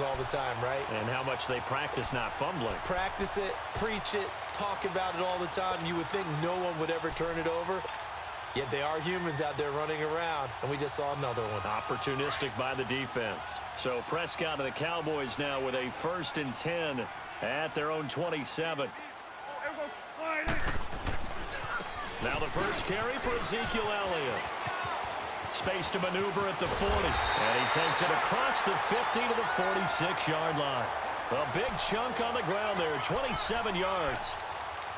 happens all the time, right? And how much they practice not fumbling. Practice it, preach it, talk about it all the time. You would think no one would ever turn it over. Yet they are humans out there running around, and we just saw another one. Opportunistic by the defense. So Prescott and the Cowboys now with a 1st and 10 at their own 27. Now the first carry for Ezekiel Elliott. Space to maneuver at the 40. And he takes it across the 50 to the 46-yard line. A big chunk on the ground there, 27 yards.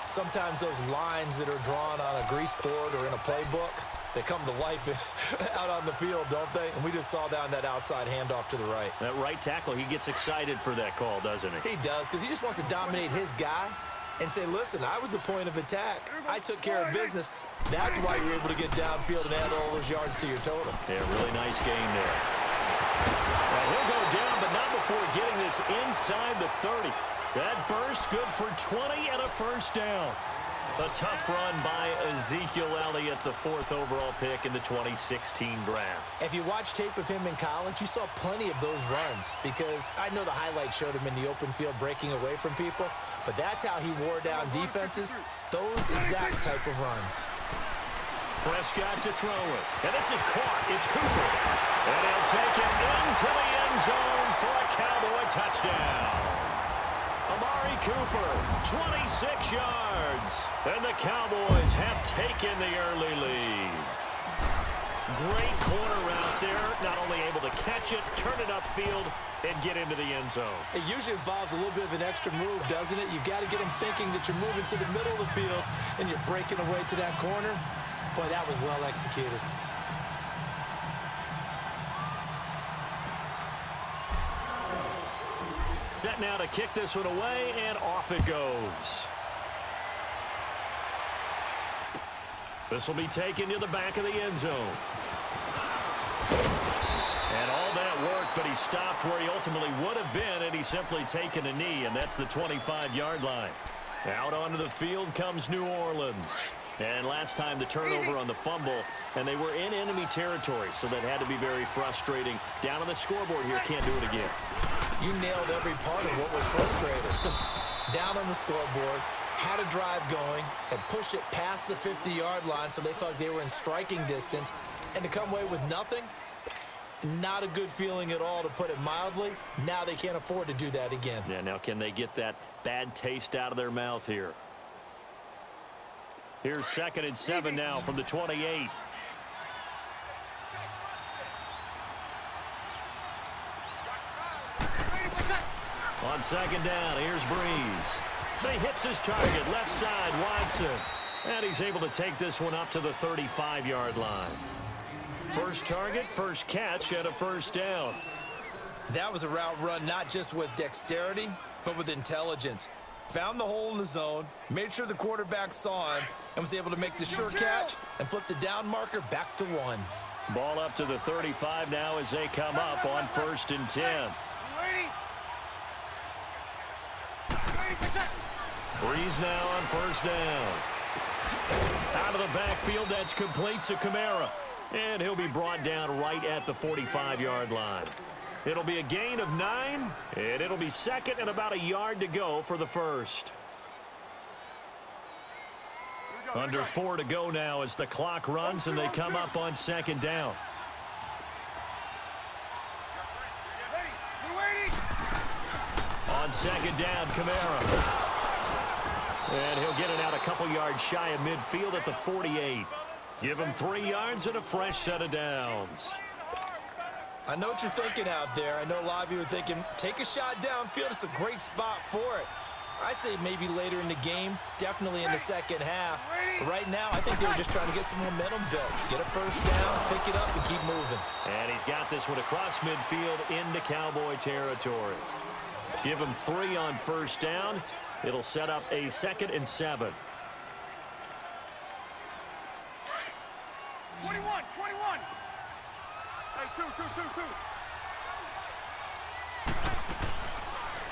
Sometimes those lines that are drawn on a grease board or in a playbook, they come to life out on the field, don't they? And we just saw down that outside handoff to the right. That right tackle, he gets excited for that call, doesn't he? He does, because he just wants to dominate his guy and say, listen, I was the point of attack. I took care of business. That's why you're able to get downfield and add all those yards to your total. Yeah, really nice game there. Well, he'll go down, but not before getting this inside the 30. That burst good for 20 and a first down. A tough run by Ezekiel Elliott, the 4th overall pick in the 2016 draft. If you watch tape of him in college, you saw plenty of those runs because I know the highlights showed him in the open field breaking away from people, but that's how he wore down defenses, those exact type of runs. Prescott to throw it. And this is caught. It's Cooper. And he'll take it into the end zone for a Cowboy touchdown. Amari Cooper, 26 yards. And the Cowboys have taken the early lead. Great corner route there. Not only able to catch it, turn it upfield, and get into the end zone. It usually involves a little bit of an extra move, doesn't it? You've got to get him thinking that you're moving to the middle of the field and you're breaking away to that corner. Boy, that was well executed. Set now to kick this one away, and off it goes. This will be taken to the back of the end zone. And all that worked, but he stopped where he ultimately would have been, and he's simply taken a knee, and that's the 25-yard line. Out onto the field comes New Orleans. And last time the turnover on the fumble, and they were in enemy territory, so that had to be very frustrating. Down on the scoreboard here, can't do it again. You nailed every part of what was frustrating. Down on the scoreboard, had a drive going, had pushed it past the 50-yard line, so they thought they were in striking distance, and to come away with nothing, not a good feeling at all, to put it mildly. Now they can't afford to do that again. Yeah, now can they get that bad taste out of their mouth here? Here's 2nd and 7 now from the 28. On 2nd down, here's Breeze. He hits his target, left side, Watson. And he's able to take this one up to the 35-yard line. First target, first catch, and a first down. That was a route run not just with dexterity, but with intelligence. Found the hole in the zone, made sure the quarterback saw him, and was able to make the sure catch and flip the down marker back to 1. Ball up to the 35 now as they come up on 1st and 10. Breeze now on 1st down. Out of the backfield, that's complete to Kamara. And he'll be brought down right at the 45-yard line. It'll be a gain of 9, and it'll be 2nd and about a yard to go for the first. Under 4 to go now as the clock runs and they come up on 2nd down. On 2nd down, Kamara. And he'll get it out a couple yards shy of midfield at the 48. Give him 3 yards and a fresh set of downs. I know what you're thinking out there. I know a lot of you are thinking, take a shot downfield. It's a great spot for it. I'd say maybe later in the game, definitely in the second half. But right now, I think they were just trying to get some momentum built. Get a first down, pick it up, and keep moving. And he's got this one across midfield into Cowboy territory. Give him 3 on first down. It'll set up a 2nd and 7. 21. Hey, two.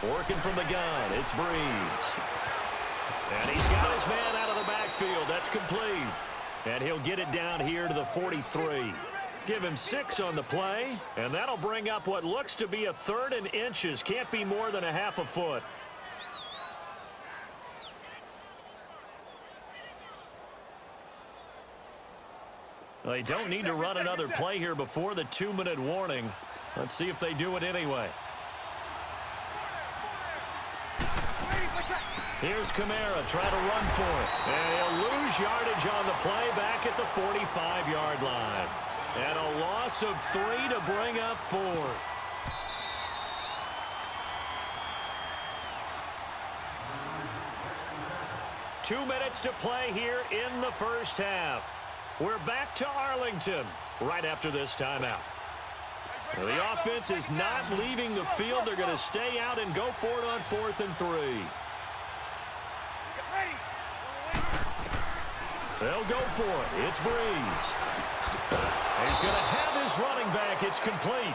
Working from the gun, it's Breeze. And he's got his man out of the backfield. That's complete. And he'll get it down here to the 43. Give him 6 on the play, and that'll bring up what looks to be a 3rd and inches. Can't be more than a half a foot. They don't need to run another play here before the 2-minute warning. Let's see if they do it anyway. Here's Kamara trying to run for it. And he'll lose yardage on the play back at the 45-yard line. And a loss of 3 to bring up 4th. Two minutes to play here in the first half. We're back to Arlington right after this timeout. Well, the offense is not leaving the field. They're going to stay out and go for it on 4th and 3. They'll go for it. It's Breeze. He's going to have his running back. It's complete.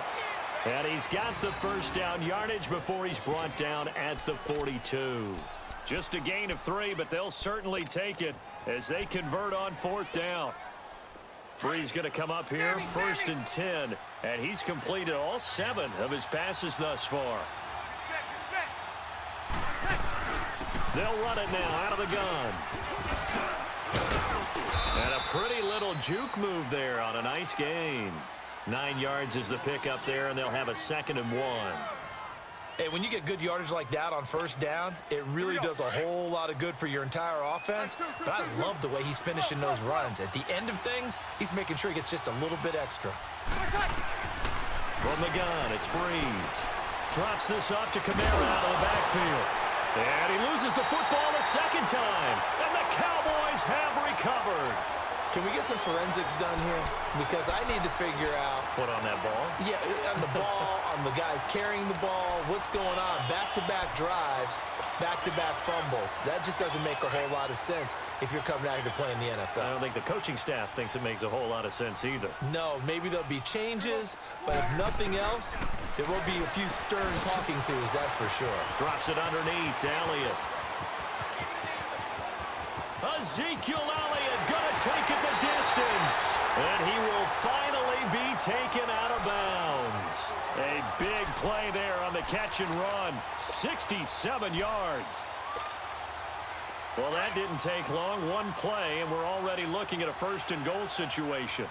And he's got the first down yardage before he's brought down at the 42. Just a gain of 3, but they'll certainly take it as they convert on 4th down. Breeze going to come up here, 1st and 10, and he's completed all 7 of his passes thus far. They'll run it now out of the gun. And a pretty little juke move there on a nice gain. 9 yards is the pickup there, and they'll have a 2nd and 1. Hey, when you get good yardage like that on 1st down, it really does a whole lot of good for your entire offense. But I love the way he's finishing those runs. At the end of things, he's making sure he gets just a little bit extra. From the gun, it's Breeze. Drops this off to Kamara out of the backfield. And he loses the football a 2nd time. And the Cowboys have recovered. Can we get some forensics done here? Because I need to figure out... What, on that ball? Yeah, on the ball, on the guys carrying the ball, what's going on? Back-to-back drives, back-to-back fumbles. That just doesn't make a whole lot of sense if you're coming out here to play in the NFL. I don't think the coaching staff thinks it makes a whole lot of sense either. No, maybe there'll be changes, but if nothing else, there will be a few stern talking tos, that's for sure. Drops it underneath to Elliott. Ezekiel Elliott gonna take it the distance, and he will finally be taken out of bounds. A big play there on the catch and run, 67 yards. Well, that didn't take long, one play, and we're already looking at a 1st and goal situation.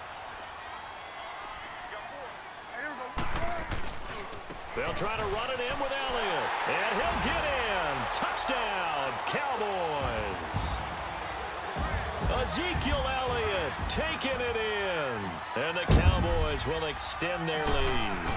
They'll try to run it in with Elliott, and he'll get in. Touchdown, Cowboys. Ezekiel Elliott taking it in. And the Cowboys will extend their lead.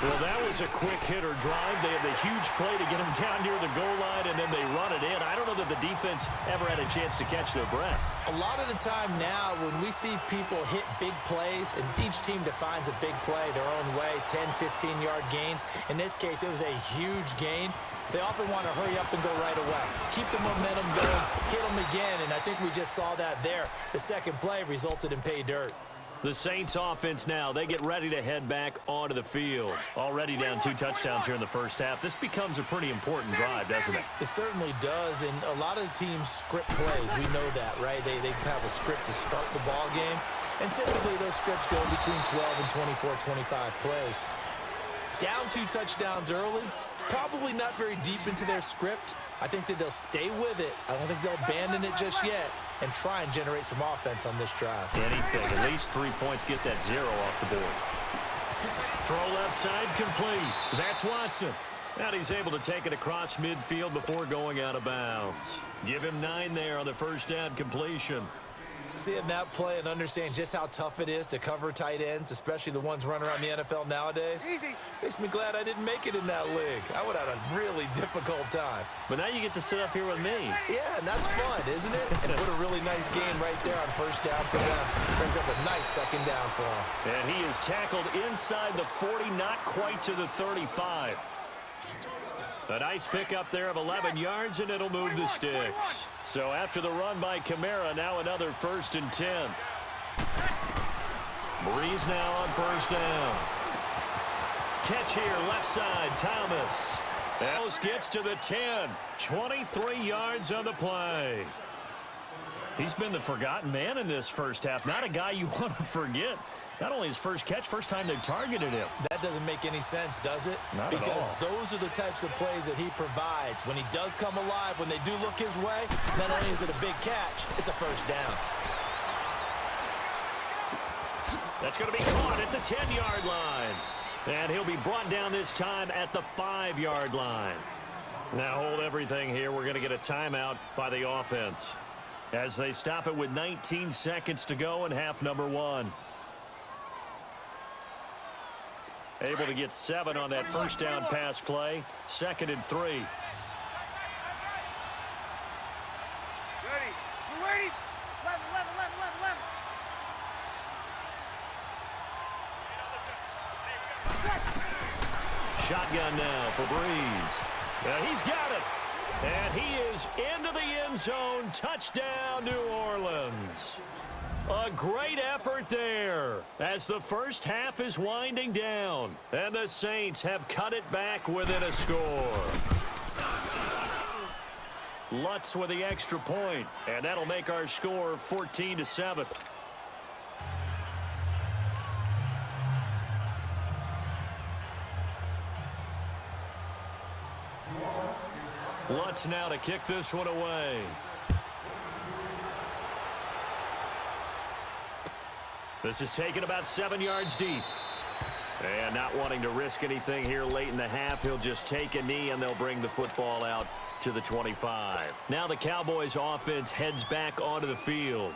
Well, that was a quick hitter drive. They had the huge play to get him down near the goal line, and then they run it in. I don't know that the defense ever had a chance to catch their breath. A lot of the time now when we see people hit big plays, and each team defines a big play their own way, 10, 15-yard gains. In this case, it was a huge gain. They often want to hurry up and go right away. Keep the momentum going, hit them again, and I think we just saw that there. The second play resulted in pay dirt. The Saints offense now, they get ready to head back onto the field. Already down 2 touchdowns here in the first half. This becomes a pretty important drive, doesn't it? It certainly does, and a lot of the teams script plays. We know that, right? They have a script to start the ball game, and typically those scripts go between 12 and 24, 25 plays. Down 2 touchdowns early, probably not very deep into their script. I think that they'll stay with it. I don't think they'll abandon it just yet and try and generate some offense on this drive. Anything. At least 3 points, get that 0 off the board. Throw left side complete. That's Watson. And he's able to take it across midfield before going out of bounds. Give him 9 there on the first down completion. Seeing that play and understand just how tough it is to cover tight ends, especially the ones running around the NFL nowadays, makes me glad I didn't make it in that league. I would have had a really difficult time. But now you get to sit up here with me. Yeah, and that's fun, isn't it? And put a really nice game right there on first down for them. Brings up a nice second down for him. And he is tackled inside the 40, not quite to the 35. A nice pickup there of 11 yards, and it'll move the sticks. So after the run by Kamara, now another 1st and 10. Breeze now on first down. Catch here, left side, Thomas. Ellis gets to the 10. 23 yards on the play. He's been the forgotten man in this first half. Not a guy you want to forget Not only his first catch, first time they've targeted him. That doesn't make any sense, does it? Not because at all. those are the types of plays that he provides. When he does come alive, when they do look his way, not only is it a big catch, it's a first down. That's going to be caught at the 10-yard line. And he'll be brought down this time at the 5-yard line. Now hold everything here. We're going to get a timeout by the offense as they stop it with 19 seconds to go in half number 1. Able to get 7 on that first down pass play. 2nd and 3. Ready. You ready? 11. Shotgun now for Breeze. And he's got it. And he is into the end zone. Touchdown, New Orleans. A great effort there as the first half is winding down. And the Saints have cut it back within a score. Lutz with the extra point. And that'll make our score 14-7. Lutz now to kick this one away. This is taken about 7 yards deep. And not wanting to risk anything here late in the half, he'll just take a knee and they'll bring the football out to the 25. Now the Cowboys offense heads back onto the field.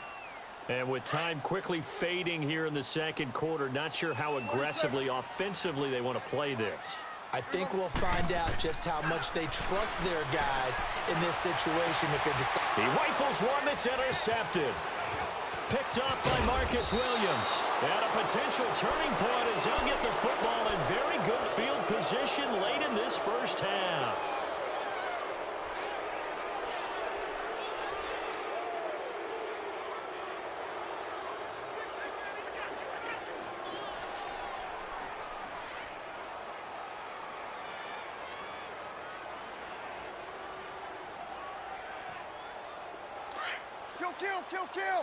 And with time quickly fading here in the second quarter, not sure how aggressively, offensively they want to play this. I think we'll find out just how much they trust their guys in this situation if they decide. He rifles one that's intercepted. Picked up by Marcus Williams. And a potential turning point as he'll get the football in very good field position late in this first half. Kill. Hey.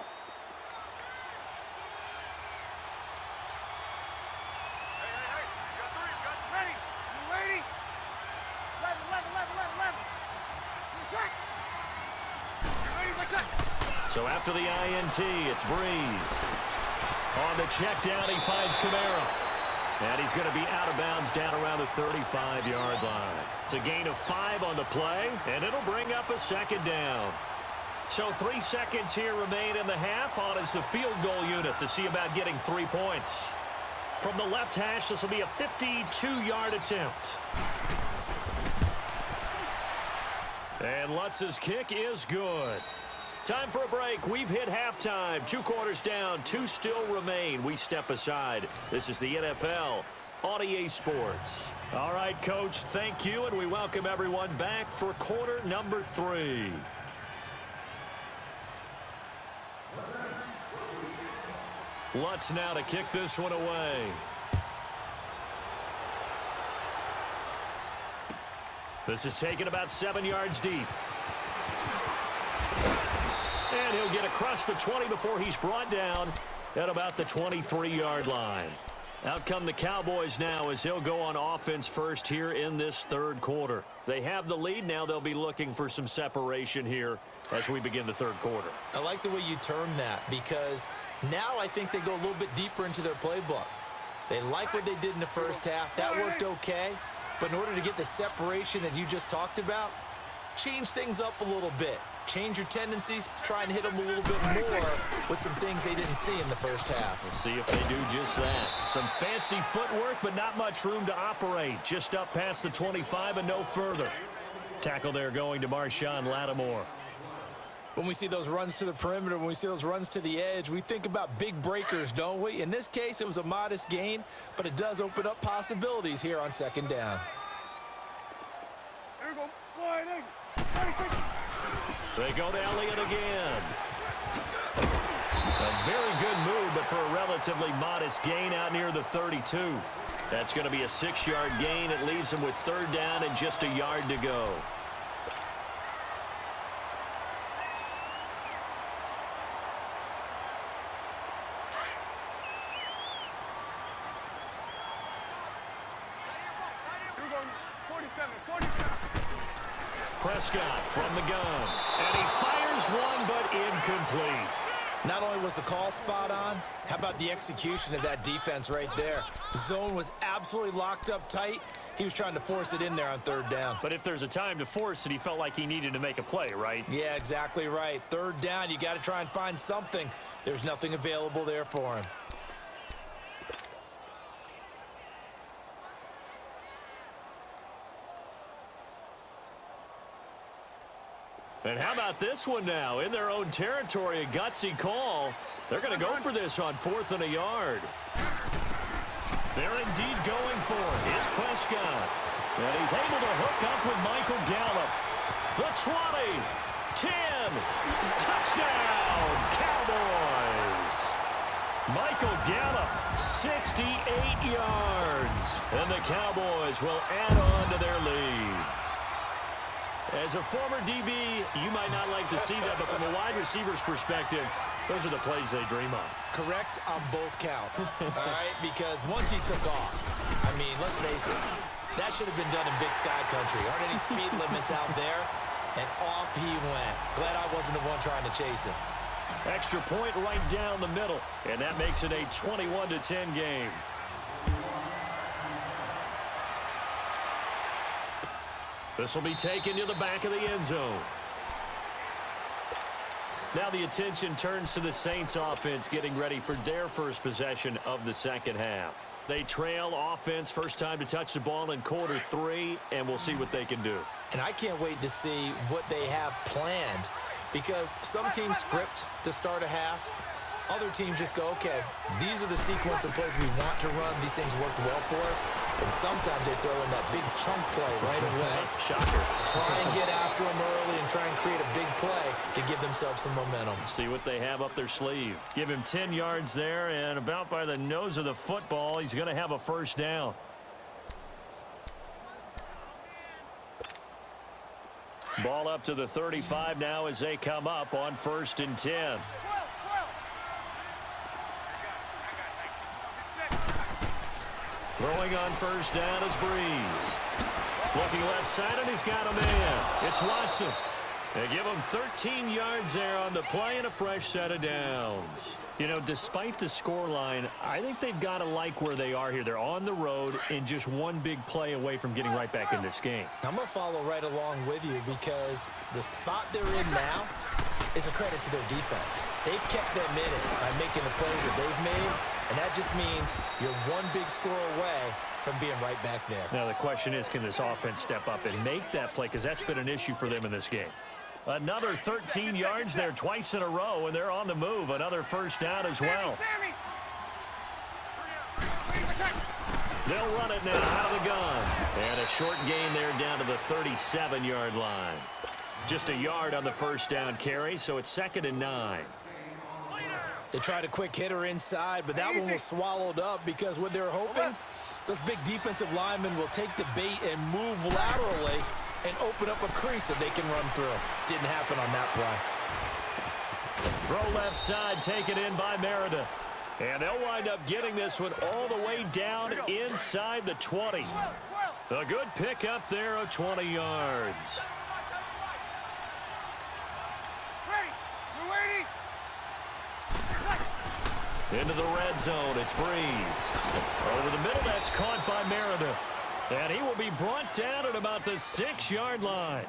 You got 3. You got ready. You ready? 11. You ready? So after the INT, it's Breeze. On the check down, he finds Kamara. And he's going to be out of bounds down around the 35-yard line. It's a gain of 5 on the play, and it'll bring up a second down. So 3 seconds here remain in the half. On is the field goal unit to see about getting 3 points. From the left hash, this will be a 52-yard attempt. And Lutz's kick is good. Time for a break. We've hit halftime. 2 quarters down. 2 still remain. We step aside. This is the NFL on EA Sports. All right, Coach, thank you, and we welcome everyone back for quarter number 3. Lutz now to kick this one away. This is taken about 7 yards deep. And he'll get across the 20 before he's brought down at about the 23-yard line. Out come the Cowboys now as they'll go on offense first here in this third quarter. They have the lead. Now they'll be looking for some separation here as we begin the third quarter. I like the way you term that because now I think they go a little bit deeper into their playbook. They like what they did in the first half. That worked okay. But in order to get the separation that you just talked about, change things up a little bit. Change your tendencies, try and hit them a little bit more with some things they didn't see in the first half. We'll see if they do just that. Some fancy footwork, but not much room to operate. Just up past the 25 and no further. Tackle there going to Marshawn Lattimore. When we see those runs to the perimeter, when we see those runs to the edge, we think about big breakers, don't we? In this case, it was a modest gain, but it does open up possibilities here on second down. Here we go. Sliding. They go to Elliott again. A very good move, but for a relatively modest gain out near the 32. That's going to be a 6-yard gain. It leaves him with third down and just a yard to go. Prescott from the gun. And he fires one, but incomplete. Not only was the call spot on, how about the execution of that defense right there? The zone was absolutely locked up tight. He was trying to force it in there on third down. But if there's a time to force it, he felt like he needed to make a play, right? Yeah, exactly right. Third down, you got to try and find something. There's nothing available there for him. And how about this one now? In their own territory, a gutsy call. They're going to go for this on 4th and a yard. They're indeed going for it. Here's Prescott. And he's able to hook up with Michael Gallup. The 20, 10, touchdown, Cowboys. Michael Gallup, 68 yards. And the Cowboys will add on to their lead. As a former DB, you might not like to see that, but from a wide receiver's perspective, those are the plays they dream of. Correct on both counts, all right? Because once he took off, I mean, let's face it, that should have been done in Big Sky Country. Aren't any speed limits out there? And off he went. Glad I wasn't the one trying to chase him. Extra point right down the middle, and that makes it a 21-10 game. This will be taken to the back of the end zone. Now the attention turns to the Saints offense getting ready for their first possession of the second half. They trail offense first time to touch the ball in quarter 3, and we'll see what they can do. And I can't wait to see what they have planned, because some teams script to start a half. Other teams just go, okay, these are the sequence of plays we want to run. These things worked well for us. And sometimes they throw in that big chunk play right away. Shocker. Try and get after them early and try and create a big play to give themselves some momentum. See what they have up their sleeve. Give him 10 yards there, and about by the nose of the football, he's going to have a first down. Ball up to the 35 now as they come up on 1st and 10. Throwing on first down is Breeze. Looking left side, and he's got a man. It's Watson. They give him 13 yards there on the play and a fresh set of downs. You know, despite the scoreline, I think they've got to like where they are here. They're on the road and just one big play away from getting right back in this game. I'm going to follow right along with you, because the spot they're in now is a credit to their defense. They've kept them in it by making the plays that they've made, and that just means you're one big score away from being right back there. Now the question is, can this offense step up and make that play, because that's been an issue for them in this game. Another 13 yards there twice in a row, and they're on the move. Another first down as well. They'll run it now out of the gun. And a short gain there down to the 37-yard line. Just a yard on the first down carry, so it's 2nd and 9. They tried a quick hitter inside, but that one was swallowed up, because what they're hoping, those big defensive linemen will take the bait and move laterally and open up a crease that they can run through. Didn't happen on that play. Throw left side, taken in by Meredith. And they'll wind up getting this one all the way down inside the 20. A good pickup there of 20 yards. Into the red zone, it's Breeze. Over the middle, that's caught by Meredith. And he will be brought down at about the 6-yard line.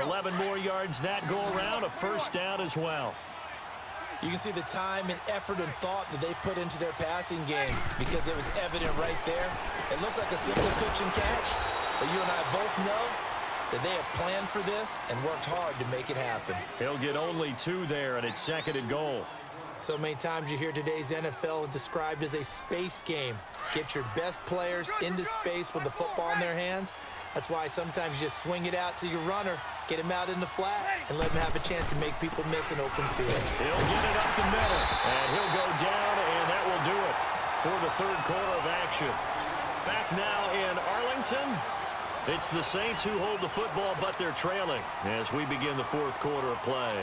11 more yards that go around, a first down as well. You can see the time and effort and thought that they put into their passing game, because it was evident right there. It looks like a simple pitch and catch, but you and I both know that they have planned for this and worked hard to make it happen. He'll get only 2 there, and it's 2nd and goal. So many times you hear today's NFL described as a space game. Get your best players into space with the football in their hands. That's why sometimes you just swing it out to your runner, get him out in the flat, and let him have a chance to make people miss an open field. He'll get it up the middle, and he'll go down, and that will do it for the 3rd quarter of action. Back now in Arlington, it's the Saints who hold the football, but they're trailing as we begin the 4th quarter of play.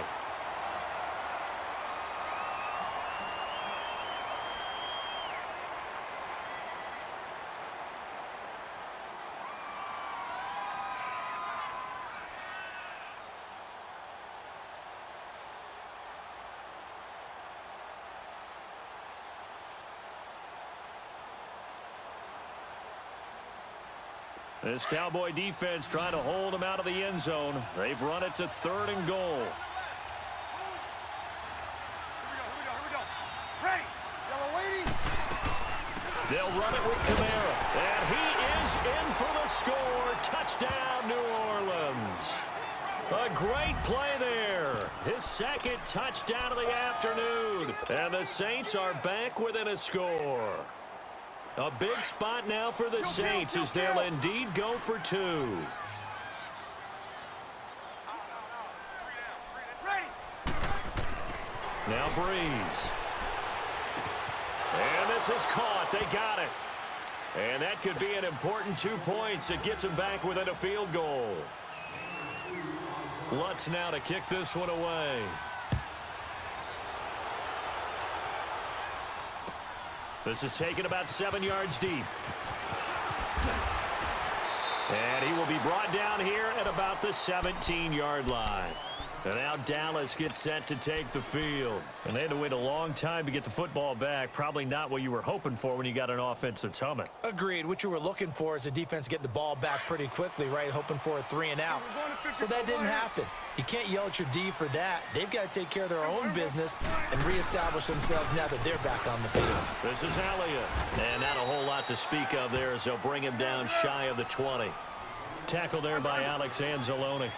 This Cowboy defense trying to hold them out of the end zone. They've run it to 3rd and goal. Here we go. Ready. Yellow lady. They'll run it with Kamara. And he is in for the score. Touchdown, New Orleans. A great play there. His 2nd touchdown of the afternoon. And the Saints are back within a score. A big spot now for the Saints as they'll indeed go for 2. Now Breeze. And this is caught. They got it. And that could be an important 2 points. It gets them back within a field goal. Lutz now to kick this one away. This is taken about 7 yards deep. And he will be brought down here at about the 17-yard line. And now Dallas gets set to take the field. And they had to wait a long time to get the football back. Probably not what you were hoping for when you got an offense that's humming. Agreed. What you were looking for is a defense get the ball back pretty quickly, right? Hoping for a 3 and out. So that didn't happen. You can't yell at your D for that. They've got to take care of their own business and reestablish themselves now that they're back on the field. This is Elliott. And not a whole lot to speak of there as they'll bring him down shy of the 20. Tackle there by Alex Anzalone.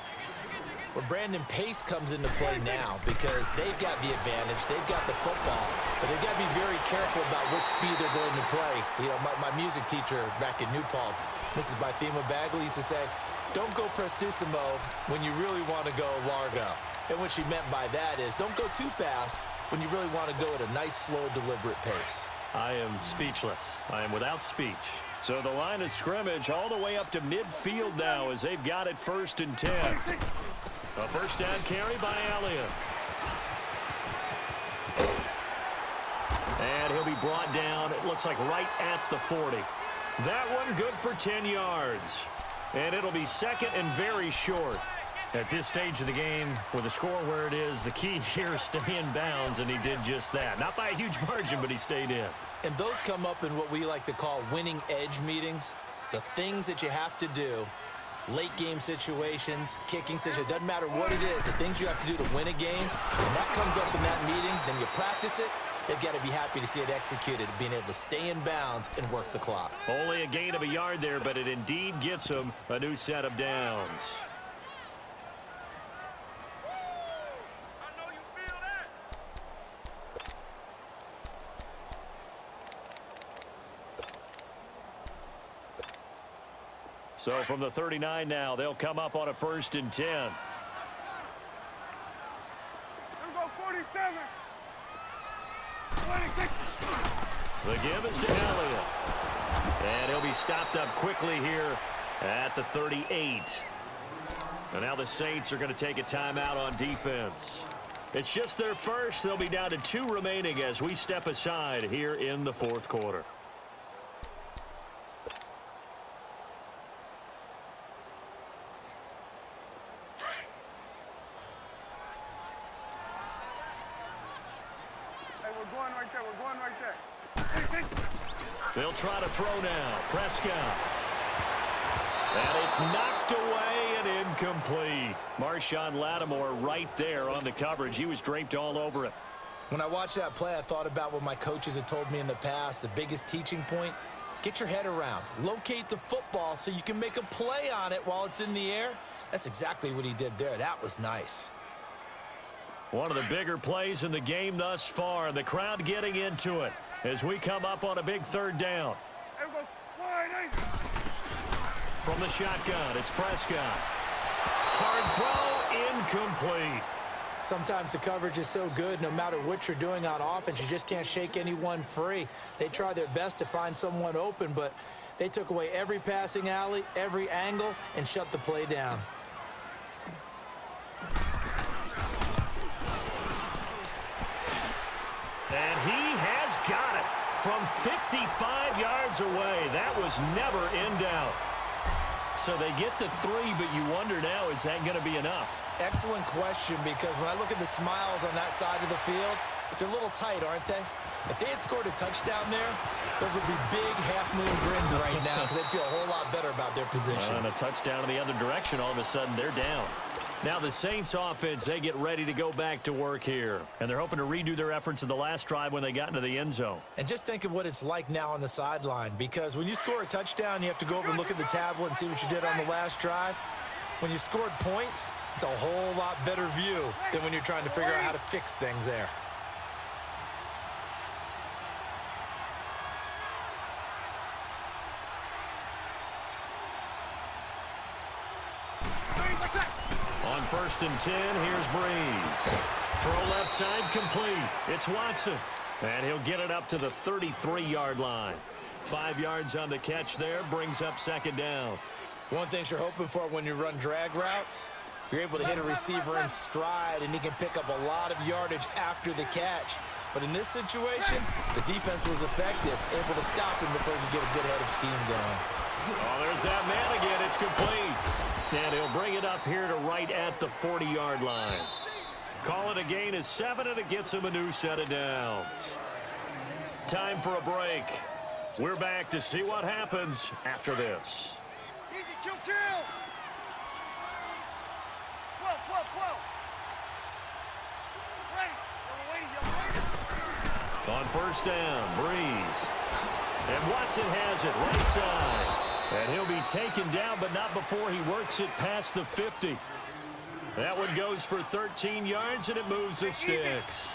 Well, Brandon Pace comes into play now because they've got the advantage. They've got the football, but they've got to be very careful about what speed they're going to play. You know, my music teacher back in New Paltz, Mrs. Bythema Bagley, used to say, don't go prestissimo when you really want to go largo. And what she meant by that is don't go too fast when you really want to go at a nice, slow, deliberate pace. I am speechless. I am without speech. So the line of scrimmage all the way up to midfield now as they've got it 1st and 10. A first down carry by Elliott. And he'll be brought down, it looks like right at the 40. That one good for 10 yards. And it'll be 2nd and very short. At this stage of the game, with the score where it is, the key here is stay in bounds, and he did just that. Not by a huge margin, but he stayed in. And those come up in what we like to call winning edge meetings. The things that you have to do. Late game situations, kicking situations, doesn't matter what it is, the things you have to do to win a game, when that comes up in that meeting, then you practice it, they've got to be happy to see it executed, being able to stay in bounds and work the clock. Only a gain of a yard there, but it indeed gets them a new set of downs. So from the 39 now, they'll come up on a 1st and 10. Here we go, 47. 26. The give is to Elliott. And he'll be stopped up quickly here at the 38. And now the Saints are going to take a timeout on defense. It's just their first. They'll be down to 2 remaining as we step aside here in the 4th quarter. We're going right there. They'll try to throw now. Prescott. And it's knocked away and incomplete. Marshawn Lattimore right there on the coverage. He was draped all over it. When I watched that play, I thought about what my coaches had told me in the past. The biggest teaching point, get your head around. Locate the football so you can make a play on it while it's in the air. That's exactly what he did there. That was nice. One of the bigger plays in the game thus far, and the crowd getting into it as we come up on a big 3rd down. From the shotgun, it's Prescott. Hard throw, incomplete. Sometimes the coverage is so good, no matter what you're doing on offense, you just can't shake anyone free. They try their best to find someone open, but they took away every passing alley, every angle, and shut the play down. And he has got it from 55 yards away. That was never in doubt. So they get the 3, but you wonder now, is that going to be enough? Excellent question, because when I look at the smiles on that side of the field, they're a little tight, aren't they? If they had scored a touchdown there, those would be big half-moon grins right now because they'd feel a whole lot better about their position. And a touchdown in the other direction, all of a sudden they're down. Now the Saints offense, they get ready to go back to work here. And they're hoping to redo their efforts in the last drive when they got into the end zone. And just think of what it's like now on the sideline, because when you score a touchdown, you have to go over and look at the tablet and see what you did on the last drive. When you scored points, it's a whole lot better view than when you're trying to figure out how to fix things there. On 1st and 10, here's Breeze. Throw left side complete. It's Watson. And he'll get it up to the 33-yard line. 5 yards on the catch there, brings up 2nd down. One thing you're hoping for when you run drag routes, you're able to hit a receiver in stride, and he can pick up a lot of yardage after the catch. But in this situation, the defense was effective, able to stop him before he could get a good head of steam going. Oh, there's that man again. It's complete. And he'll bring it up here to right at the 40-yard line. Call it a gain of 7, and it gets him a new set of downs. Time for a break. We're back to see what happens after this. Easy, kill. 12. Ready. On 1st down, Breeze. And Watson has it right side. And he'll be taken down, but not before he works it past the 50. That one goes for 13 yards, and it moves the sticks.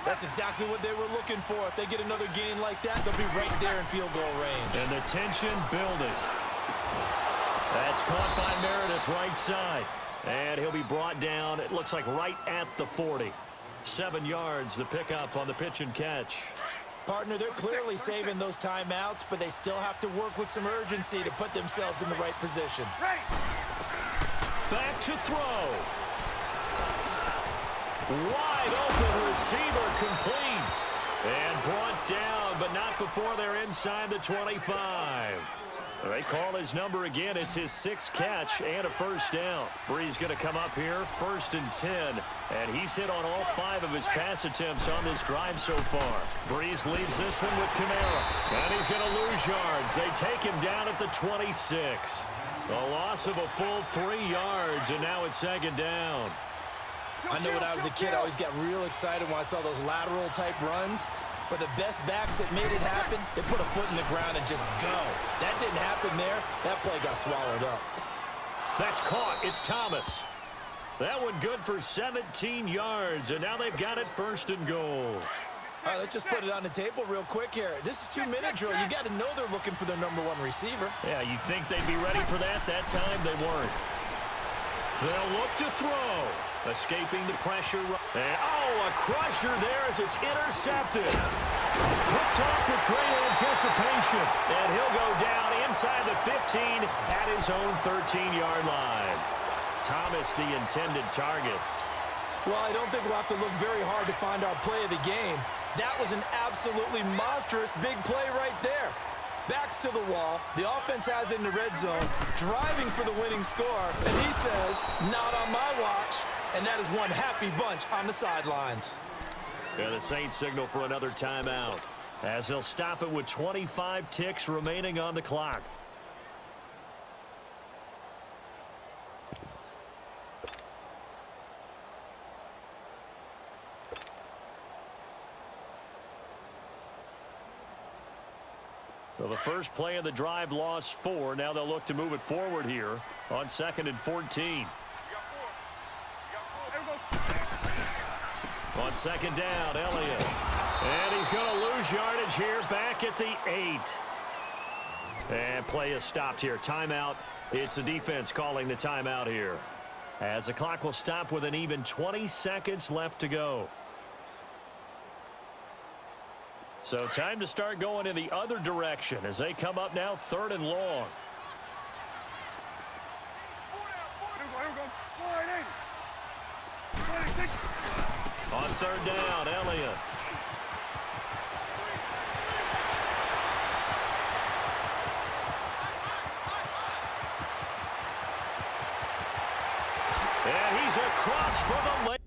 That's exactly what they were looking for. If they get another gain like that, they'll be right there in field goal range. And the tension building. That's caught by Meredith right side. And he'll be brought down, it looks like right at the 40. 7 yards, the pickup on the pitch and catch. Partner, they're clearly saving those timeouts, but they still have to work with some urgency to put themselves in the right position. Back to throw. Wide open receiver complete. And brought down, but not before they're inside the 25. They call his number again. It's his 6th catch and a 1st down. Breeze going to come up here, 1st and 10. And he's hit on all 5 of his pass attempts on this drive so far. Breeze leaves this one with Kamara. And he's going to lose yards. They take him down at the 26. A loss of a full 3 yards, and now it's 2nd down. I know when I was a kid, I always got real excited when I saw those lateral-type runs. But the best backs that made it happen, they put a foot in the ground and just go. That didn't happen there. That play got swallowed up. That's caught. It's Thomas. That one good for 17 yards, and now they've got it 1st and goal. All right, let's just put it on the table real quick here. This is 2-minute drill. You got to know they're looking for their number 1 receiver. Yeah, you think they'd be ready for that? That time they weren't. They'll look to throw. Escaping the pressure. And, a crusher there as it's intercepted. Picked off with great anticipation. And he'll go down inside the 15 at his own 13-yard line. Thomas, the intended target. Well, I don't think we'll have to look very hard to find our play of the game. That was an absolutely monstrous big play right there. Backs to the wall. The offense has it in the red zone, driving for the winning score. And he says, not on my watch. And that is one happy bunch on the sidelines. Yeah, the Saints signal for another timeout, as he'll stop it with 25 ticks remaining on the clock. So the first play of the drive lost 4. Now they'll look to move it forward here on 2nd and 14. On 2nd down, Elliott. And he's going to lose yardage here back at the 8. And play is stopped here. Timeout. It's the defense calling the timeout here, as the clock will stop with an even 20 seconds left to go. So time to start going in the other direction as they come up now 3rd and long. On 3rd down, Elliott. And he's across for the lane.